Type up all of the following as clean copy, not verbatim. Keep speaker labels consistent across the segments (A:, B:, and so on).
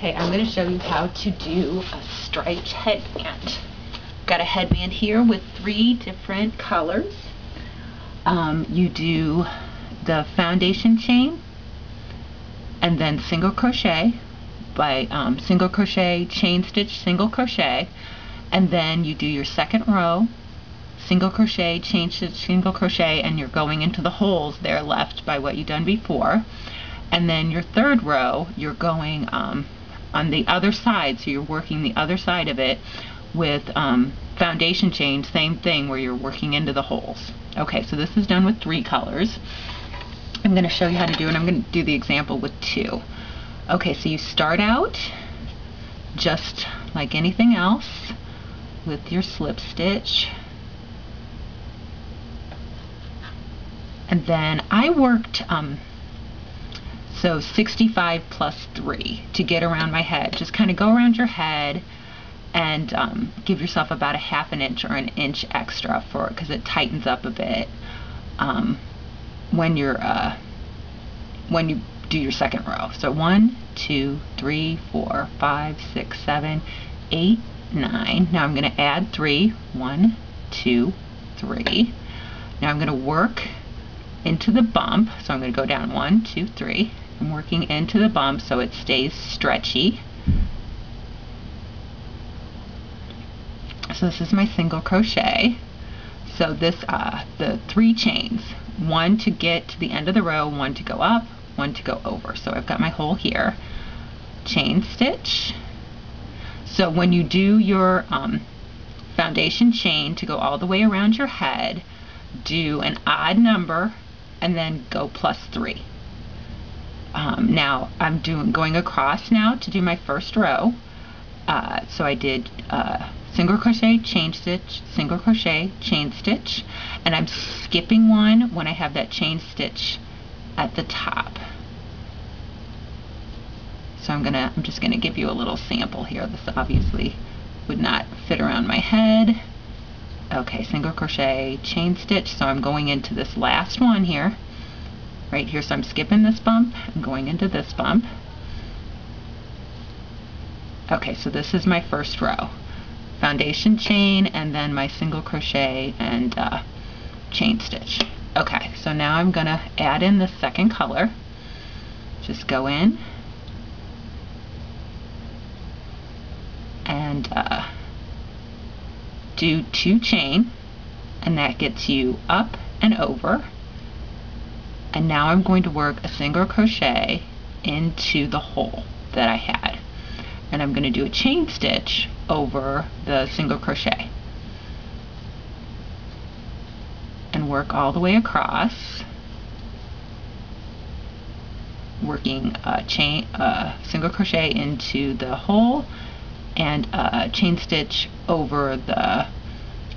A: Okay, I'm going to show you how to do a striped headband. Got a headband here with 3 different colors. You do the foundation chain and then single crochet by single crochet, chain stitch, single crochet, and then you do your second row, single crochet, chain stitch, single crochet, and you're going into the holes there left by what you've done before. And then your third row, you're going on the other side, so you're working the other side of it with foundation chain, same thing, where you're working into the holes. Okay, so this is done with 3 colors. I'm going to show you how to do it. I'm going to do the example with 2. Okay, so you start out just like anything else with your slip stitch. And then I worked so 65 plus 3 to get around my head. Just kind of go around your head and give yourself about a ½ an inch or an inch extra for it, because it tightens up a bit when you do your second row. So 1, 2, 3, 4, 5, 6, 7, 8, 9. Now I'm going to add 3. 1, 2, 3. Now I'm going to work into the bump. So I'm going to go down 1, 2, 3. I'm working into the bump so it stays stretchy. So this is my single crochet. So this the 3 chains, 1 to get to the end of the row, 1 to go up, 1 to go over. So I've got my hole here. Chain stitch. So when you do your foundation chain to go all the way around your head, do an odd number and then go plus 3. Now I'm going across now to do my first row. So I did single crochet, chain stitch, single crochet, chain stitch, and I'm skipping one when I have that chain stitch at the top. So I'm just gonna give you a little sample here. This obviously would not fit around my head. Okay, single crochet, chain stitch. So I'm going into this last one here, right here. So I'm skipping this bump, I'm going into this bump. Okay, so this is my first row. Foundation chain and then my single crochet and chain stitch. Okay, so now I'm gonna add in the second color. Just go in and do 2 chain, and that gets you up and over. And now I'm going to work a single crochet into the hole that I had, and I'm going to do a chain stitch over the single crochet and work all the way across, working single crochet into the hole and chain stitch over the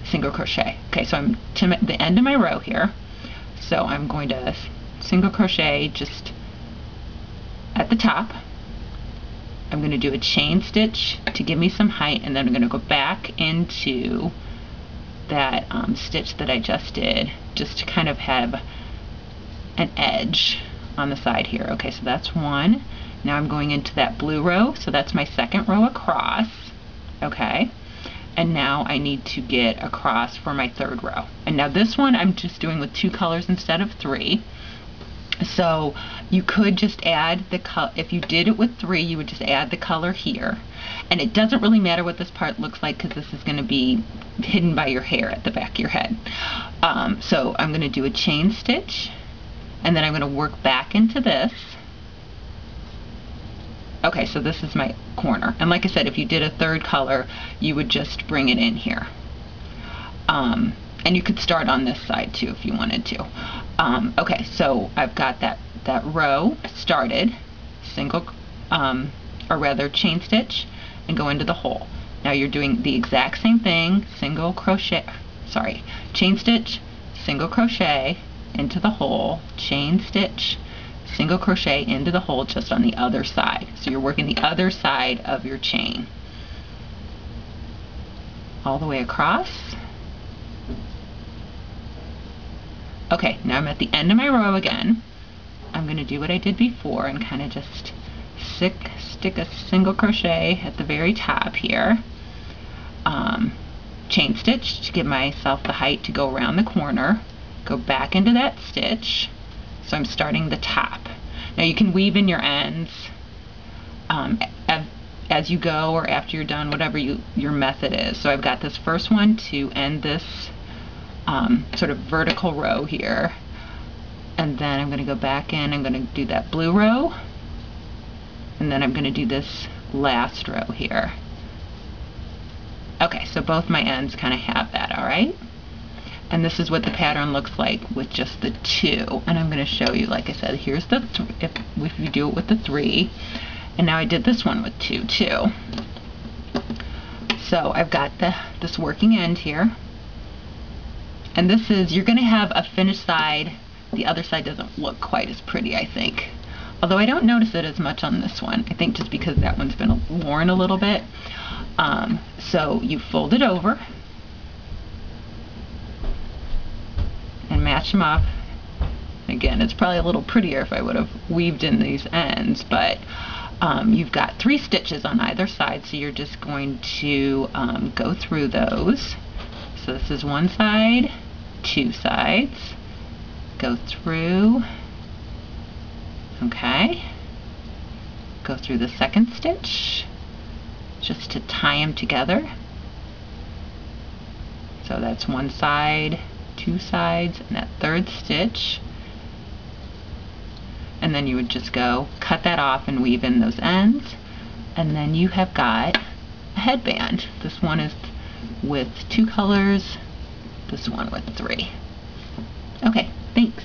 A: single crochet. Okay, so I'm to the end of my row here, so I'm going to single crochet just at the top. I'm going to do a chain stitch to give me some height, and then I'm going to go back into that stitch that I just did, just to kind of have an edge on the side here. Okay, so that's 1. Now I'm going into that blue row, so that's my second row across. Okay, and now I need to get across for my third row. And now this one I'm just doing with 2 colors instead of 3. So you could just add the color. If you did it with 3, you would just add the color here, and it doesn't really matter what this part looks like, because this is going to be hidden by your hair at the back of your head. So I'm going to do a chain stitch, and then I'm going to work back into this. Okay, so this is my corner, and like I said, if you did a 3rd color, you would just bring it in here. And you could start on this side too if you wanted to. Okay, so I've got that row started, single, or rather chain stitch, and go into the hole. Now you're doing the exact same thing, single crochet, sorry, chain stitch, single crochet into the hole, chain stitch, single crochet into the hole, just on the other side. So you're working the other side of your chain all the way across. Okay, now I'm at the end of my row again. I'm going to do what I did before and kind of just stick a single crochet at the very top here, chain stitch to give myself the height to go around the corner, go back into that stitch, so I'm starting the top. Now you can weave in your ends as you go or after you're done, whatever your method is. So I've got this first one to end this sort of vertical row here, and then I'm going to go back in, I'm going to do that blue row, and then I'm going to do this last row here. Okay, so both my ends kind of have that, alright? And this is what the pattern looks like with just the 2. And I'm going to show you, like I said, here's the if you do it with the 3. And now I did this one with 2 too. So I've got this working end here. And this is, you're going to have a finished side. The other side doesn't look quite as pretty, I think. Although I don't notice it as much on this one. I think just because that one's been worn a little bit. So you fold it over and match them up. Again, it's probably a little prettier if I would have weaved in these ends, but you've got 3 stitches on either side, so you're just going to go through those. So this is one side, 2 sides, go through, okay, go through the second stitch just to tie them together. So that's one side, 2 sides, and that third stitch. And then you would just go cut that off and weave in those ends, and then you have got a headband. This one is with 2 colors, this one with 3. Okay, thanks.